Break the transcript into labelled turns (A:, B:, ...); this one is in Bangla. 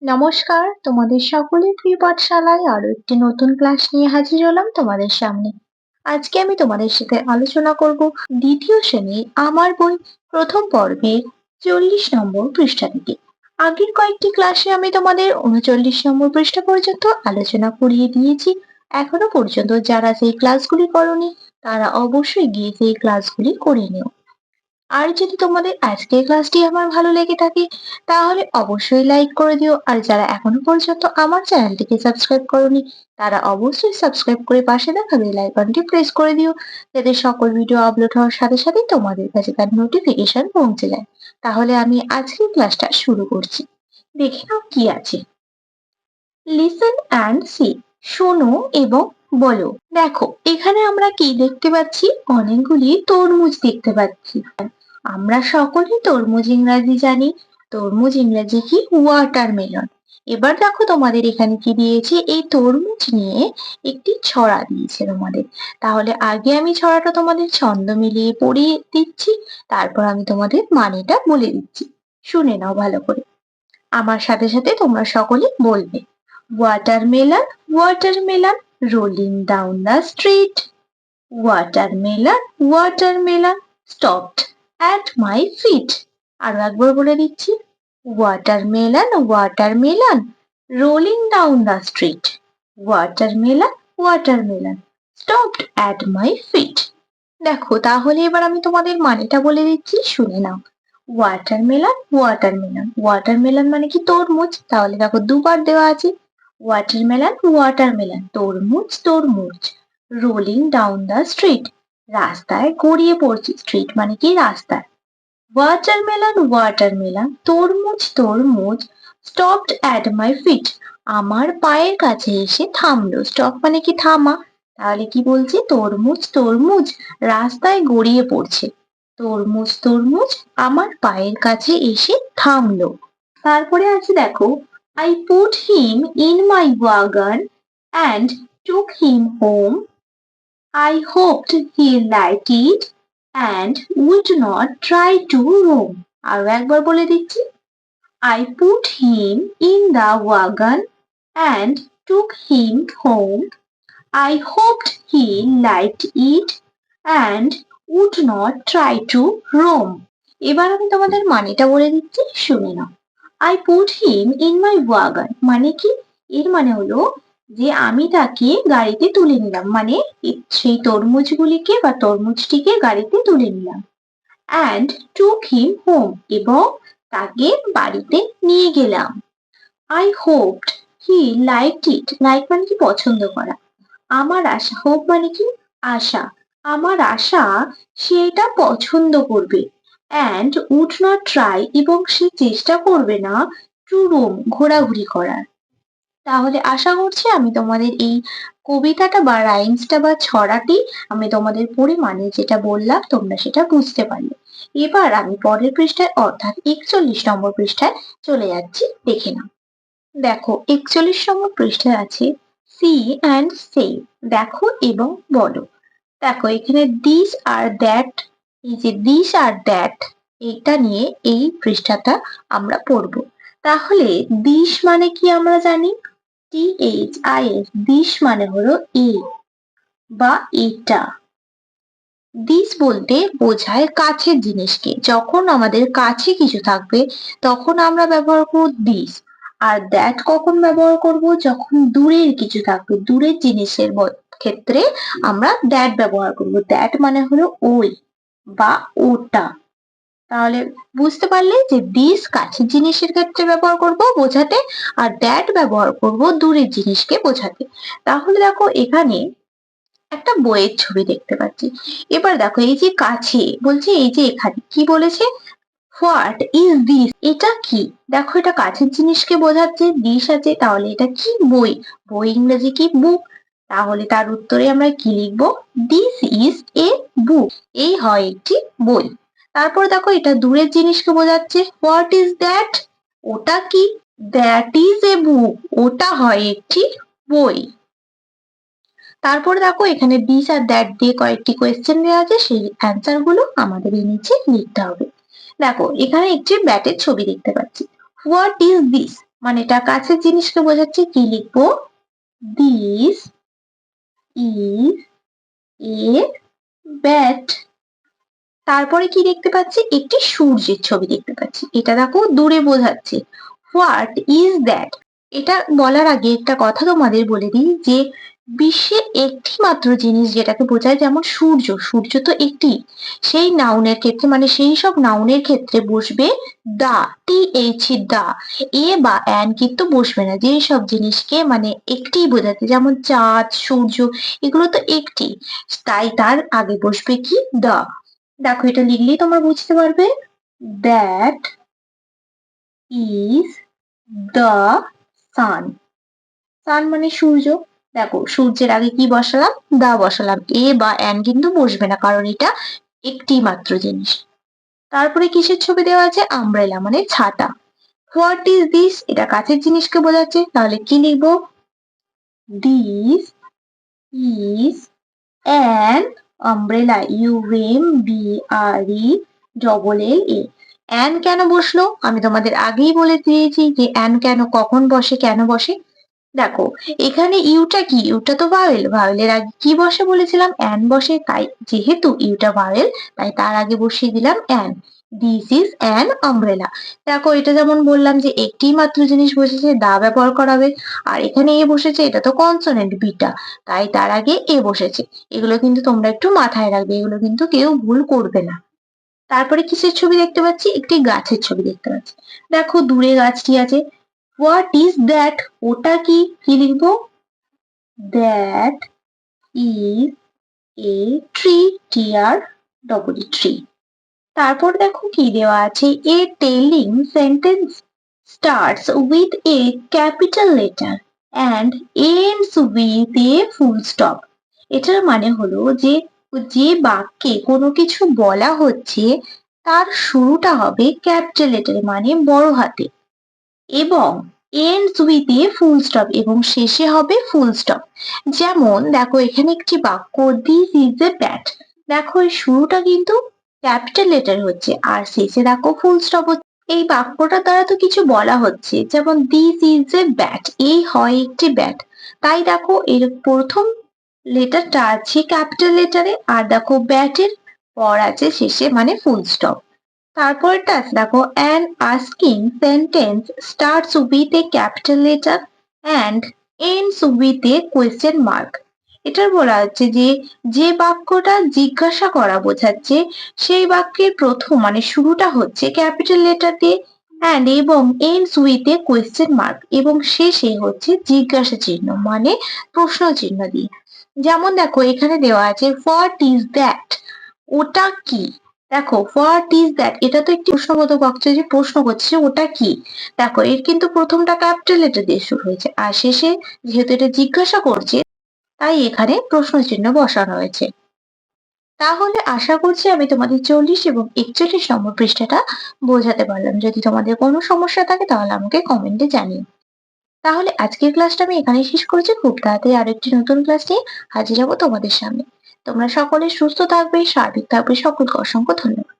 A: নমস্কার, তোমাদের সকলের প্রিয় পাঠশালায় আরো একটি নতুন ক্লাস নিয়ে হাজির হলাম তোমাদের সামনে। আজকে আমি তোমাদের সাথে আলোচনা করব দ্বিতীয় শ্রেণীর আমার বই প্রথম পর্বের 40 নম্বর পৃষ্ঠা থেকে। আগের কয়েকটি ক্লাসে আমি তোমাদের 39 নম্বর পৃষ্ঠা পর্যন্ত আলোচনা করিয়ে দিয়েছি। এখনো পর্যন্ত যারা সেই ক্লাসগুলি করোনি তারা অবশ্যই গিয়ে সেই ক্লাসগুলি করে নিও। আর যদি তোমাদের আজকের ক্লাসটি আমার ভালো লেগে থাকে তাহলে অবশ্যই লাইক করে দিও, আর যারা এখনো পর্যন্ত আমার চ্যানেলটিকে সাবস্ক্রাইব করোনি তারা অবশ্যই সাবস্ক্রাইব করে পাশে থাকা বেল আইকনটি প্রেস করে দিও, যাতে সকল ভিডিও আপলোড হওয়ার সাথে সাথে তোমাদের কাছে তার নোটিফিকেশন পৌঁছে যায়। তাহলে আমি আজকের ক্লাসটা শুরু করছি। দেখে নাও কি আছে। লিসেন অ্যান্ড সি, শোনো এবং বলো। দেখো এখানে আমরা কি দেখতে পাচ্ছি, অনেকগুলি তরমুজ দেখতে পাচ্ছি। আমরা সকলেই তরমুজ ইংরাজি জানি। তরমুজ ইংরাজি কি? ওয়াটারমেলন। এবার দেখো তোমাদের এখানে কি দিয়েছে, এই তরমুজ নিয়ে একটি ছড়া দিয়েছে তোমাদের। তাহলে আগে আমি ছড়াটা তোমাদের ছন্দ মিলিয়ে পড়িয়ে দিচ্ছি, তারপর আমি তোমাদের মানেটা বলে দিচ্ছি। শুনে নাও ভালো করে, আমার সাথে সাথে তোমরা সকলে বলবে। Watermelon, watermelon, rolling down the street. Watermelon, watermelon, stopped at my feet. আরো একবার বলে দিচ্ছি। Watermelon, watermelon, rolling down the street. Watermelon, watermelon, stopped at my feet. দেখো তাহলে এবার আমি তোমাদের মানেটা বলে দিচ্ছি, শুনে নাও। ওয়াটারমেলন, ওয়াটারমেলন, ওয়াটারমেলন মানে কি? তরমুজ। তাহলে দেখো দুবার দেওয়া আছে। ওয়াটারমেলন, ওয়াটারমেলন, তরমুজ, তরমুজ। রোলিং ডাউন দ্য স্ট্রিট, রাস্তায় গড়িয়ে পড়ছে। স্ট্রিট মানে কি? রাস্তায়। ওয়াটারমেলন, ওয়াটারমেলন, তরমুজ, তরমুজ, স্টপড অ্যাট মাই ফিট, আমার পায়ের কাছে এসে থামলো। স্টপ মানে কি? থামা। তাহলে কি বলছে? তরমুজ, তরমুজ, রাস্তায় গড়িয়ে পড়ছে। তরমুজ, তরমুজ, আমার পায়ের কাছে এসে থামলো। তারপরে আছে দেখো, I put him in my wagon and took him home. I hoped he liked it and would not try to roam. আরো একবার বলে দিচ্ছি। I put him in the wagon and took him home. I hoped he liked it and would not try to roam. এবার আমি তোমাদের মানেটা বলে দিচ্ছি, শুনে নাও। I put him in my wagon মানে কি? এর মানে হলো যে আমি তাকে গাড়িতে তুলে নিলাম, মানে সেই তরমুজগুলিকে বা তরমুজটিকে গাড়িতে তুলে নিলাম। and took him home, এবং তাকে বাড়িতে নিয়ে গেলাম। I hoped he liked it, like মানে কি? পছন্দ করা। আমার আশা, হোপ মানে কি? আশা। আমার আশা সে এটা পছন্দ করবে। and would not try, এবং সে চেষ্টা করবে না to roam, ঘোরাঘুরি করার। তাহলে আশা করছি আমি তোমাদের এই কবিতাটা বা রাইমসটা বা ছড়াটি আমি তোমাদের পড়ে মানে যেটা বললাম তোমরা সেটা বুঝতে পারলে। এবার আমি পরের পৃষ্ঠায় অর্থাৎ 41 নম্বর পৃষ্ঠায় চলে যাচ্ছি, দেখে নাও। দেখো 41 নম্বর পৃষ্ঠায় আছে সি অ্যান্ড সে, দেখো এবং বলো। দেখো এখানে দিস আর দ্যাট, এই যে দিস আর দ্যাট, এটা নিয়ে এই পৃষ্ঠাটা আমরা পড়ব। তাহলে দিস মানে কি আমরা জানি, THIS, দিস মানে হলো এই বা এটা। দিস বলতে বোঝায় কাছের জিনিসকে। যখন আমাদের কাছে কিছু থাকবে তখন আমরা ব্যবহার করব দিস। আর দ্যাট কখন ব্যবহার করব? যখন দূরের কিছু থাকবে, দূরের জিনিসের ক্ষেত্রে আমরা দ্যাট ব্যবহার করব। দ্যাট মানে হলো ওই বা ওটা। তাহলে বুঝতে পারলে যে দিস কাছের জিনিসের ক্ষেত্রে ব্যবহার করব বোঝাতে, আর দ্যাট ব্যবহার করব দূরের জিনিসকে বোঝাতে। তাহলে দেখো এখানে একটা বইয়ের ছবি দেখতে পাচ্ছি। এবার দেখো এই যে কাছে বলছে, এই যে এখানে কি বলেছে, হোয়াট ইজ দিস, এটা কি? দেখো এটা কাছের জিনিসকে বোঝাচ্ছে, দিস আছে, তাহলে এটা কি? বই। বই ইংরেজি কি? বুক। তাহলে তার উত্তরে আমরা কি লিখবো? দিস ইজ এ বুক, এই হয় একটি বই। তারপর দেখো এটা দূরের জিনিসকে বোঝাচ্ছে, হোয়াট ইজ দ্যাট, ওটা কি? দ্যাট ইজ এ বুক, ওটা হয় একটি বই। তারপর দেখো এখানে দিস আর দ্যাট দিয়ে কয়েকটি কোয়েশ্চেন দেওয়া আছে, সেই অ্যান্সার গুলো আমাদের এই নিচে লিখতে হবে। দেখো এখানে একটি ব্যাটের ছবি দেখতে পাচ্ছি। হোয়াট ইজ দিস, মানে এটা কাছের জিনিসকে বোঝাচ্ছে, কি লিখবো? This is a bat. তারপরে কি দেখতে পাচ্ছি? একটি সূর্যের ছবি দেখতে পাচ্ছি। এটা দেখো দূরে বোঝাচ্ছে। What is that? এটা বলার আগে একটা কথা তোমাদের বলে দিই যে বিশ্বে একটি মাত্র জিনিস যেটাকে বোঝায়, যেমন সূর্য, সূর্য তো একটি। সেই নাউনের ক্ষেত্রে মানে সেই সব নাউনের ক্ষেত্রে বসবে দা, TH দা। এ বা অ্যান কিন্তু বসবে না। যেই সব জিনিসকে মানে একটি বোঝাতে, যেমন চাঁদ, সূর্য, এগুলো তো একটি, তাই তার আগে বসবে কি? দা। দেখো এটা লিখলেই তোমরা বুঝতে পারবে। That is the sun. Sun মানে সূর্য। দেখো সূর্যের আগে কি বসালাম? দা বসালাম। এ বা অ্যান কিন্তু বসবে না, কারণ এটা একটি মাত্র জিনিস। তারপরে কিসের ছবি দেওয়া আছে? আমব্রেলা মানে ছাতা। What is this? এটা কাছের জিনিসকে বোঝাচ্ছে, তাহলে কি লিখবো? This is an umbrella. UMBRE an কেন বসলো? আমি তোমাদের আগেই বলে দিয়েছি যে অ্যান কেন, কখন বসে, কেন বসে। দেখো এখানে ইউটা কি? ইউটা তো ভাওয়েল, ভাওয়েলের আগে কি বসে বলেছিলাম? অ্যান বসে। তাই যেহেতু ইউটা ভাওয়েল, তাই তার আগে বসিয়ে দিলাম an. This is an umbrella. দেখো এটা যেমন বললাম যে একটি মাত্র জিনিস বসেছে, দা ব্যবহার করা হবে। আর এখানে এ বসেছে, এটা তো কনসোনেন্ট বিটা, তাই তার আগে এ বসেছে। এগুলো কিন্তু তোমরা একটু মাথায় রাখবে, এগুলো কিন্তু কেউ ভুল করবে না। তারপরে কিসের ছবি দেখতে পাচ্ছি? একটি গাছের ছবি দেখতে পাচ্ছি। দেখো দূরে গাছটি আছে। What is that? ওটা কি? কি লিখবো? That is a tree. TREE। তারপর দেখো কি দেওয়া আছে? A telling sentence starts with a capital letter and ends with a full stop. এটার মানে হলো যে যে বাক্যে কোনো কিছু বলা হচ্ছে তার শুরুটা হবে ক্যাপিটাল লেটারে মানে বড় হাতে, এবং ends with a full stop, এবং শেষে হবে ফুল স্টপ। যেমন দেখো এখানে একটি বাক্য, দিস ইজ এ ব্যাট। দেখো এর শুরুটা কিন্তু ক্যাপিটাল লেটার হচ্ছে আর শেষে দেখো ফুল স্টপ হচ্ছে। এই বাক্যটা দ্বারা তো কিছু বলা হচ্ছে, যেমন দিস ইজ এ ব্যাট, এই হয় একটি ব্যাট। তাই দেখো এর প্রথম লেটারটা আছে ক্যাপিটাল লেটারে, আর দেখো ব্যাটের পর আছে শেষে মানে ফুল স্টপ। তারপরটা আছে দেখো, an asking sentence starts with a capital letter and ends with a question mark. এটার বলা হচ্ছে যে যে বাক্যটা জিজ্ঞাসা করা বোঝাচ্ছে সেই বাক্যের প্রথম মানে শুরুটা হচ্ছে ক্যাপিটাল লেটার দিয়ে and এবং ends with a question mark, এবং শেষে হচ্ছে জিজ্ঞাসা চিহ্ন মানে প্রশ্ন চিহ্ন দিয়ে। যেমন দেখো এখানে দেওয়া আছে হোয়াট ইজ দ্যাট? ওটা কি? দেখো হোয়াট ইজ দ্যাট, এটা তো একটি প্রশ্নবোধক বাক্য, যে প্রশ্ন করছে ওটা কি। দেখো এর কিন্তু প্রথমটা ক্যাপিটাল লেটার দিয়ে শুরু হয়েছে আর শেষে যেহেতু এটা জিজ্ঞাসা করছে তাই এখানে প্রশ্ন চিহ্ন বসানো হয়েছে। তাহলে আশা করছি আমি তোমাদের 40 এবং 41 নম্বর পৃষ্ঠাটা বোঝাতে পারলাম। যদি তোমাদের কোনো সমস্যা থাকে তাহলে আমাকে কমেন্টে জানিও। তাহলে আজকের ক্লাসটা আমি এখানেই শেষ করছি। খুব তাড়াতাড়ি আরেকটি নতুন ক্লাস নিয়ে হাজির হবো তোমাদের সামনে। তোমরা সকলে সুস্থ থাকবে, স্বাভাবিক থাকবে। সকলকে অসংখ্য ধন্যবাদ।